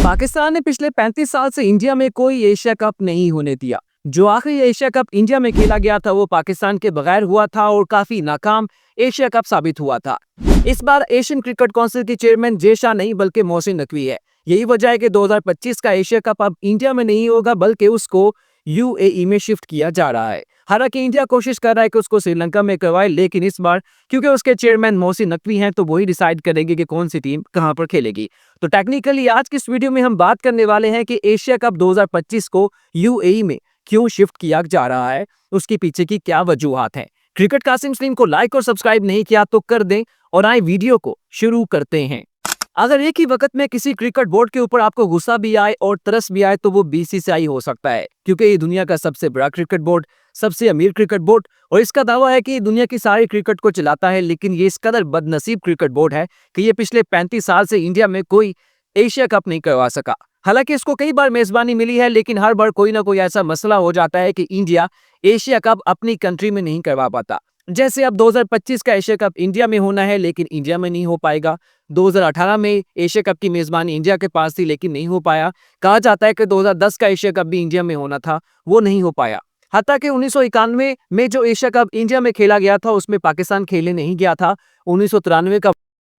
पाकिस्तान ने पिछले 35 साल से इंडिया में कोई एशिया कप नहीं होने दिया। जो आखिरी एशिया कप इंडिया में खेला गया था वो पाकिस्तान के बगैर हुआ था और काफी नाकाम एशिया कप साबित हुआ था। इस बार एशियन क्रिकेट काउंसिल की चेयरमैन जय शाह नहीं बल्कि मोहसिन नकवी है। यही वजह है कि 2025 का एशिया कप अब इंडिया में नहीं होगा बल्कि उसको यूएई में शिफ्ट किया जा रहा है। हालांकि इंडिया कोशिश कर रहा है कि उसको श्रीलंका में करवाए, लेकिन इस बार क्योंकि उसके चेयरमैन मोहसिन नकवी हैं तो वही डिसाइड करेंगे कि कौन सी टीम कहां पर खेलेगी। तो टेक्निकली आज की इस वीडियो में हम बात करने वाले हैं कि एशिया कप 2025 को यूएई में क्यों शिफ्ट किया जा रहा है, उसके पीछे की क्या वजूहात हैं। क्रिकेट कासिम स्ट्रीम को लाइक और सब्सक्राइब नहीं किया तो कर दें और आए वीडियो को शुरू करते हैं। अगर एक ही वक्त में किसी क्रिकेट बोर्ड के ऊपर आपको गुस्सा भी आए और तरस भी आए तो वो बीसीसीआई हो सकता है, क्योंकि ये दुनिया का सबसे बड़ा क्रिकेट बोर्ड, सबसे अमीर क्रिकेट बोर्ड और इसका दावा है कि ये दुनिया की सारी क्रिकेट को चलाता है। लेकिन ये इस कदर बदनसीब क्रिकेट बोर्ड है कि ये पिछले 35 साल से इंडिया में कोई एशिया कप नहीं करवा सका। हालांकि इसको कई बार मेजबानी मिली है, लेकिन हर बार कोई ना कोई ऐसा मसला हो जाता है कि इंडिया एशिया कप अपनी कंट्री में नहीं करवा पाता। जैसे अब 2025 का एशिया कप इंडिया में होना है लेकिन इंडिया में नहीं हो पाएगा। 2018 में एशिया कप की मेजबानी इंडिया के पास थी लेकिन नहीं हो पाया। कहा जाता है कि 2010 का एशिया कप भी इंडिया में होना था, वो नहीं हो पाया। हत्ता कि 1991 में जो एशिया कप इंडिया में खेला गया था उसमें पाकिस्तान खेलने नहीं गया था। 1993 का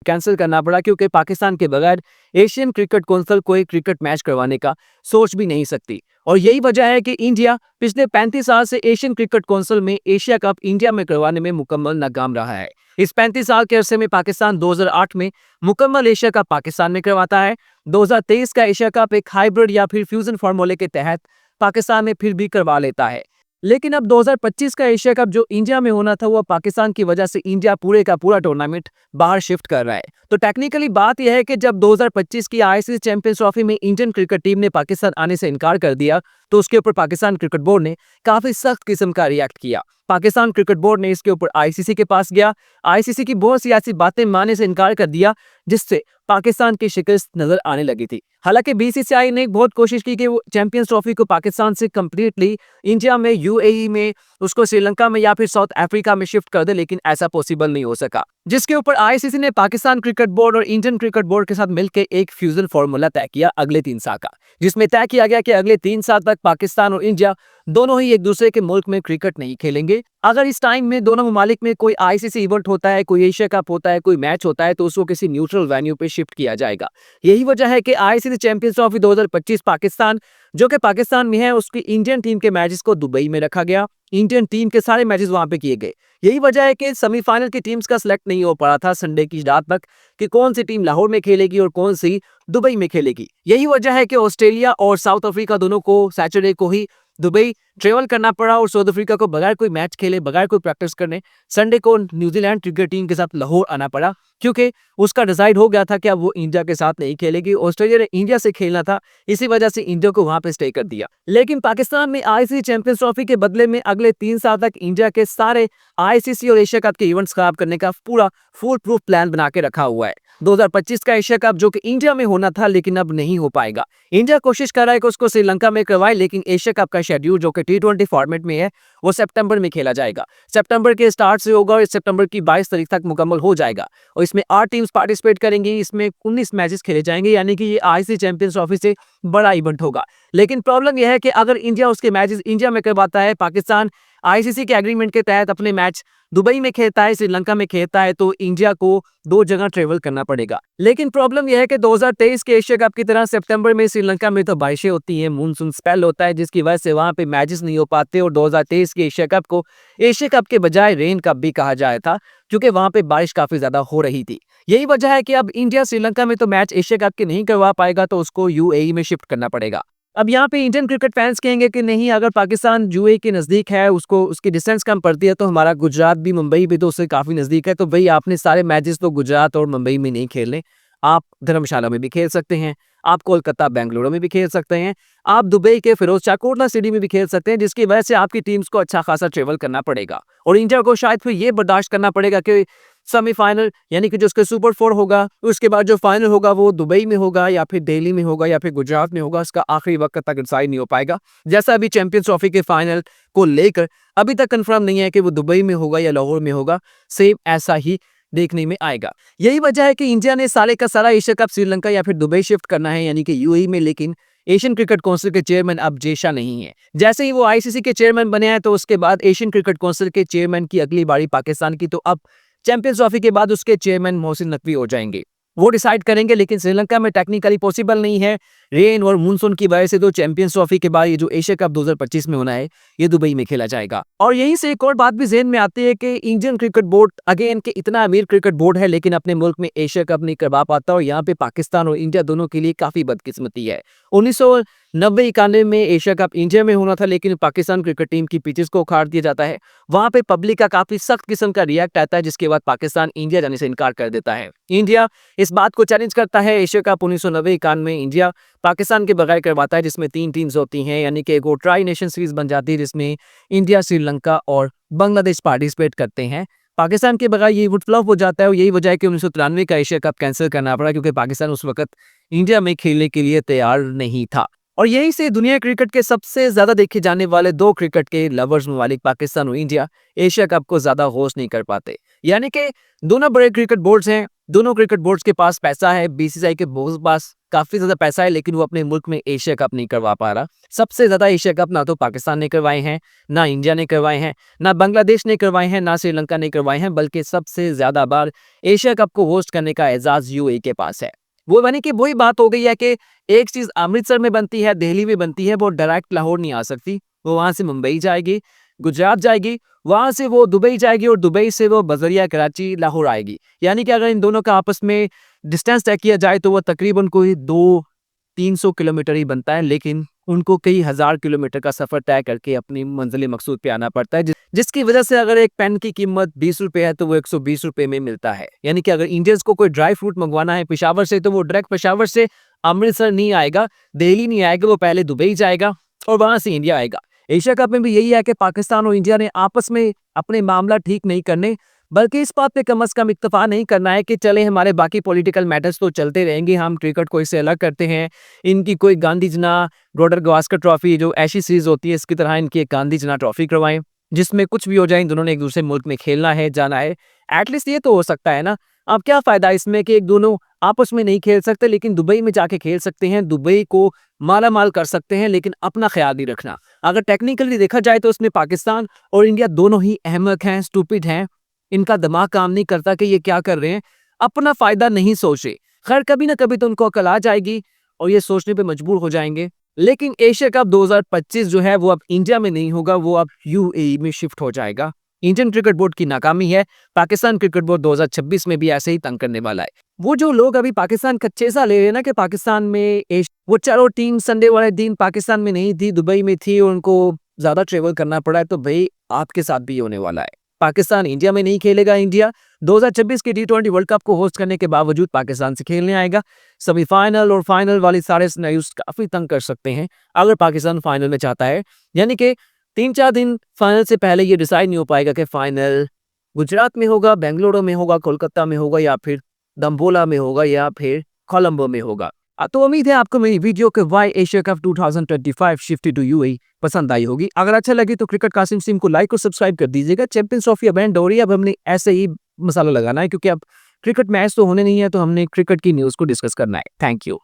कैंसिल करना पड़ा क्योंकि पाकिस्तान के बगैर एशियन क्रिकेट काउंसिल कोई क्रिकेट मैच करवाने का सोच भी नहीं सकती। और यही वजह है कि इंडिया पिछले 35 साल से एशियन क्रिकेट काउंसिल में एशिया कप इंडिया में करवाने में मुकम्मल नाकाम रहा है। इस 35 साल के अरसे में पाकिस्तान 2008 में मुकम्मल एशिया कप पाकिस्तान में करवाता है। 2023 का एशिया कप एक हाइब्रिड या फिर फ्यूजन फार्मूले के तहत पाकिस्तान में फिर भी करवा लेता है। लेकिन अब 2025 का एशिया कप जो इंडिया में होना था वो पाकिस्तान की वजह से इंडिया पूरे का पूरा टूर्नामेंट बाहर शिफ्ट कर रहा है। तो टेक्निकली बात यह है कि जब 2025 की आईसीसी चैंपियंस ट्रॉफी में इंडियन क्रिकेट टीम ने पाकिस्तान आने से इनकार कर दिया तो उसके ऊपर पाकिस्तान क्रिकेट बोर्ड ने काफी सख्त किस्म का रिएक्ट किया। पाकिस्तान क्रिकेट बोर्ड ने इसके ऊपर आईसीसी के पास गया, आईसीसी की बहुत सी ऐसी बातें मानने से इनकार कर दिया जिससे पाकिस्तान की शिकस्त नजर आने लगी थी। हालांकि बीसीसीआई ने बहुत कोशिश की कि वो चैंपियंस ट्रॉफी को पाकिस्तान से कंप्लीटली इंडिया में, यूएई में, उसको श्रीलंका में या फिर साउथ अफ्रीका में शिफ्ट कर दे, लेकिन ऐसा पॉसिबल नहीं हो सका। जिसके ऊपर आईसीसी ने पाकिस्तान क्रिकेट बोर्ड और इंडियन क्रिकेट बोर्ड के साथ मिलकर एक फ्यूजन फॉर्मूला तय किया अगले 3 साल का, जिसमें तय किया गया कि अगले 3 साल तक पाकिस्तान और इंडिया दोनों ही एक दूसरे के मुल्क में क्रिकेट नहीं खेलेंगे। अगर इस टाइम में दोनों ममालिक में कोई आईसीसी इवेंट होता है, कोई एशिया कप होता है, कोई मैच होता है तो उसको किसी न्यूट्रल वेन्यू पे शिफ्ट किया जाएगा। यही वजह है कि आईसीसी चैंपियंस ट्रॉफी 2025 पाकिस्तान, जो कि पाकिस्तान में है, उसकी इंडियन टीम के मैचेस को दुबई में रखा गया। इंडियन टीम के सारे मैचेस वहां पे किए गए। यही वजह है कि सेमीफाइनल की टीम्स का सिलेक्ट नहीं हो पा रहा था संडे की रात तक कि कौन सी टीम लाहौर में खेलेगी और कौन सी दुबई में खेलेगी। यही वजह है कि ऑस्ट्रेलिया और साउथ अफ्रीका दोनों को सैटरडे को ही दुबई ट्रेवल करना पड़ा और साउथ अफ्रीका को बगैर कोई मैच खेले, बगैर कोई प्रैक्टिस करने संडे को न्यूजीलैंड क्रिकेट टीम के साथ लाहौर आना पड़ा, क्योंकि उसका डिसाइड हो गया था कि अब वो इंडिया के साथ नहीं खेलेगी। ऑस्ट्रेलिया ने इंडिया से खेलना था, इसी वजह से इंडिया को वहां पे स्टे कर दिया। लेकिन पाकिस्तान में आईसीसी चैंपियंस ट्रॉफी के बदले में अगले 3 साल तक इंडिया के सारे आईसीसी और एशिया कप के इवेंट्स खराब करने का पूरा फुल प्रूफ प्लान बना के रखा हुआ है। 2025 का एशिया कप जो कि इंडिया में होना था लेकिन अब नहीं हो पाएगा। इंडिया कोशिश कर रहा है कि उसको श्रीलंका में करवाए, लेकिन एशिया कप का शेड्यूल जो कि T20 फॉर्मेट में है वो सितंबर में खेला जाएगा। सितंबर के स्टार्ट से होगा और सितंबर की 22 तारीख तक मुकम्मल हो जाएगा और इसमें 8 टीम्स पार्टिसिपेट करेंगी। इसमें 19 मैचेस खेले जाएंगे, यानी कि ये आईसीसी चैंपियंस ट्रॉफी से बड़ा इवेंट होगा। लेकिन प्रॉब्लम यह है कि अगर इंडिया उसके मैचेस इंडिया में करवाता है, पाकिस्तान आईसीसी के एग्रीमेंट के तहत अपने मैच दुबई में खेलता है, श्रीलंका में खेलता है, तो इंडिया को 2 जगह ट्रेवल करना पड़ेगा। लेकिन प्रॉब्लम यह है कि 2023 के एशिया कप की तरह सितंबर में श्रीलंका में तो बारिशें होती हैं, मूनसून स्पेल होता है, जिसकी वजह से वहां पे मैचेस नहीं हो पाते और 2023 के एशिया कप को एशिया कप के बजाय रेन कप भी कहा जाया था क्योंकि वहां पे बारिश काफी ज्यादा हो रही थी। यही वजह है कि अब इंडिया श्रीलंका में तो मैच एशिया कप के नहीं करवा पाएगा, तो उसको यूएई में शिफ्ट करना पड़ेगा। अब यहाँ पे इंडियन क्रिकेट फैंस कहेंगे कि नहीं, अगर पाकिस्तान यूएई के नज़दीक है, उसको उसकी डिस्टेंस कम पड़ती है, तो हमारा गुजरात भी, मुंबई भी तो उससे काफ़ी नज़दीक है, तो भाई आपने सारे मैचेस तो गुजरात और मुंबई में नहीं खेलने। आप धर्मशाला में भी खेल सकते हैं, आप कोलकाता बेंगलुरु में भी खेल सकते हैं, आप दुबई के फिरोज शाह कोटला सिटी में भी खेल सकते हैं, जिसकी वजह से आपकी टीम्स को अच्छा खासा ट्रेवल करना पड़ेगा और इंडिया को शायद फिर ये बर्दाश्त करना पड़ेगा कि सेमीफाइनल यानी कि जो उसका सुपर 4 होगा, उसके बाद जो फाइनल होगा वो दुबई में होगा या फिर दिल्ली में होगा या फिर गुजरात में होगा, उसका आखिरी वक्त तक डिसाइड नहीं हो पाएगा। जैसा अभी चैंपियंस ट्रॉफी के फाइनल को लेकर अभी तक कंफर्म नहीं है कि वो दुबई में होगा या लाहौर में होगा, सेम ऐसा ही देखने में आएगा। यही वजह है कि इंडिया ने सारे का सारा एशिया कप श्रीलंका या फिर दुबई शिफ्ट करना है, यानी कि यूएई में। लेकिन एशियन क्रिकेट काउंसिल के चेयरमैन अब जेशा नहीं है। जैसे ही वो आईसीसी के चेयरमैन बने हैं तो उसके बाद एशियन क्रिकेट काउंसिल के चेयरमैन की अगली बारी पाकिस्तान की, तो अब चैंपियंस ट्रॉफी के बाद उसके चेयरमैन मोहसिन नकवी हो जाएंगे, वो डिसाइड करेंगे। लेकिन श्रीलंका में टेक्निकली पॉसिबल नहीं है, रेन और मानसून की वजह से। तो चैंपियंस ट्रॉफी के बाद ये जो एशिया कप 2025 में होना है, ये दुबई में खेला जाएगा। और यहीं से एक और बात भी ज़हन में आती है कि इंडियन क्रिकेट बोर्ड अगेन के इतना अमीर क्रिकेट बोर्ड है, लेकिन अपने मुल्क में एशिया कप नहीं करवा पाता। और यहाँ पे पाकिस्तान और इंडिया दोनों के लिए काफी बदकिस्मती है। 1990-91 में एशिया कप इंडिया में होना था, लेकिन पाकिस्तान क्रिकेट टीम की पिचेस को उखाड़ दिया जाता है। वहां पे पब्लिक का काफी सख्त किस्म का रिएक्ट आता है, जिसके बाद पाकिस्तान इंडिया जाने से इनकार कर देता है। इंडिया इस बात को चैलेंज करता है। एशिया कप 1990-91 में इंडिया पाकिस्तान के बगैर करवाता है, जिसमें 3 टीम्स होती हैं, यानी कि एक वो ट्राई नेशन सीरीज बन जाती है, जिसमें इंडिया, श्रीलंका और बांग्लादेश पार्टिसिपेट करते हैं। पाकिस्तान के बगैर ये वुड फ्लॉप हो जाता है। और यही वजह है कि 1993 का एशिया कप कैंसिल करना पड़ा, क्योंकि पाकिस्तान उस वक्त इंडिया में खेलने के लिए तैयार नहीं था। और यहीं से दुनिया क्रिकेट के सबसे ज्यादा देखे जाने वाले 2 क्रिकेट के लवर्स ममालिक पाकिस्तान और इंडिया एशिया कप को ज्यादा होस्ट नहीं कर पाते। यानी कि दोनों बड़े क्रिकेट बोर्ड्स हैं, दोनों क्रिकेट बोर्ड्स के पास पैसा है, बीसीसीआई के पास काफी ज्यादा पैसा है, लेकिन वो अपने मुल्क में एशिया कप नहीं करवा पा रहा। सबसे ज्यादा एशिया कप ना तो पाकिस्तान ने करवाए हैं, ना इंडिया ने करवाए हैं, ना बांग्लादेश ने करवाए हैं, ना श्रीलंका ने करवाए हैं, बल्कि सबसे ज्यादा बार एशिया कप को होस्ट करने का एजाज यूएई के पास है। वो यानी कि वही बात हो गई है कि एक चीज अमृतसर में बनती है, दिल्ली में बनती है, वो डायरेक्ट लाहौर नहीं आ सकती। वो वहां से मुंबई जाएगी, गुजरात जाएगी, वहां से वो दुबई जाएगी, और दुबई से वो बजरिया कराची लाहौर आएगी। यानी कि अगर इन दोनों का आपस में डिस्टेंस तय किया जाए तो वो तकरीबन कोई 200-300 किलोमीटर ही बनता है, लेकिन उनको कई हजार किलोमीटर का सफर तय करके अपनी मंजिल मकसूद पे आना पड़ता है, जिसकी वजह से अगर एक पेन की कीमत 20 रुपए है तो वो 120 रुपए में मिलता है। यानी कि अगर इंडियंस को कोई ड्राई फ्रूट मंगवाना है पेशावर से, तो वो डायरेक्ट पेशावर से अमृतसर नहीं आएगा, दिल्ली नहीं आएगा, वो पहले दुबई जाएगा और वहां से इंडिया आएगा। एशिया कप में भी यही है कि पाकिस्तान और इंडिया ने आपस में अपने मामला ठीक नहीं करने, बल्कि इस बात पे कम से कम इत्तेफाक नहीं करना है कि चले हमारे बाकी पॉलिटिकल मैटर्स तो चलते रहेंगे, हम क्रिकेट को इससे अलग करते हैं। इनकी कोई गांधी जना ब्रॉडर गवास्कर ट्रॉफी जो ऐसी सीरीज होती है, इसकी तरह इनकी एक गांधी जना ट्रॉफी करवाएं, जिसमें कुछ भी हो जाए, इन दोनों ने एक दूसरे मुल्क में खेलना है, जाना है। एटलीस्ट ये तो हो सकता है ना। अब क्या फायदा इसमें कि एक दोनों आपस में नहीं खेल सकते, लेकिन दुबई में जाके खेल सकते हैं, दुबई को माला माल कर सकते हैं, लेकिन अपना ख्याल नहीं रखना। अगर टेक्निकली देखा जाए तो उसमें पाकिस्तान और इंडिया दोनों ही अहमक हैं, स्टूपिड हैं। इनका दिमाग काम नहीं करता कि ये क्या कर रहे हैं, अपना फायदा नहीं सोचे। खैर कभी ना कभी तो उनको अकल आ जाएगी और ये सोचने पे मजबूर हो जाएंगे। लेकिन एशिया कप 2025 जो है वो अब इंडिया में नहीं होगा, वो अब यूएई में शिफ्ट हो जाएगा। इंडियन क्रिकेट बोर्ड की नाकामी है। पाकिस्तान क्रिकेट बोर्ड 2026 में भी ऐसे ही तंग करने वाला है। वो जो लोग अभी पाकिस्तान का चेसा ले रहे हैं ना कि पाकिस्तान में वो चारों टीम संडे वाले दिन पाकिस्तान में नहीं थी, दुबई में थी और उनको ज्यादा ट्रेवल करना पड़ा है, तो भाई आपके साथ भी होने वाला है। पाकिस्तान इंडिया में नहीं खेलेगा। इंडिया 2026 के T20 वर्ल्ड कप को होस्ट करने के बावजूद पाकिस्तान से खेलने आएगा। सेमीफाइनल और फाइनल वाली सारे सिनेरियोस काफी तंग कर सकते हैं अगर पाकिस्तान फाइनल में चाहता है। यानी कि 3-4 दिन फाइनल से पहले ये डिसाइड नहीं हो पाएगा कि फाइनल गुजरात में होगा, बेंगलुरु में होगा, कोलकाता में होगा, या फिर दम्बोला में होगा, या फिर कोलंबो में होगा। तो उम्मीद है आपको मेरी वीडियो के why Asia cup 2025 shifted to UAE पसंद आई होगी। अगर अच्छा लगे तो क्रिकेट कासिम सिम को लाइक और सब्सक्राइब कर दीजिएगा। चैंपियंस ट्रॉफी अब एंड हो रही है, अब हमने ऐसे ही मसाला लगाना है, क्योंकि अब क्रिकेट मैच तो होने नहीं है, तो हमने क्रिकेट की न्यूज़ को डिस्कस करना है। Thank you.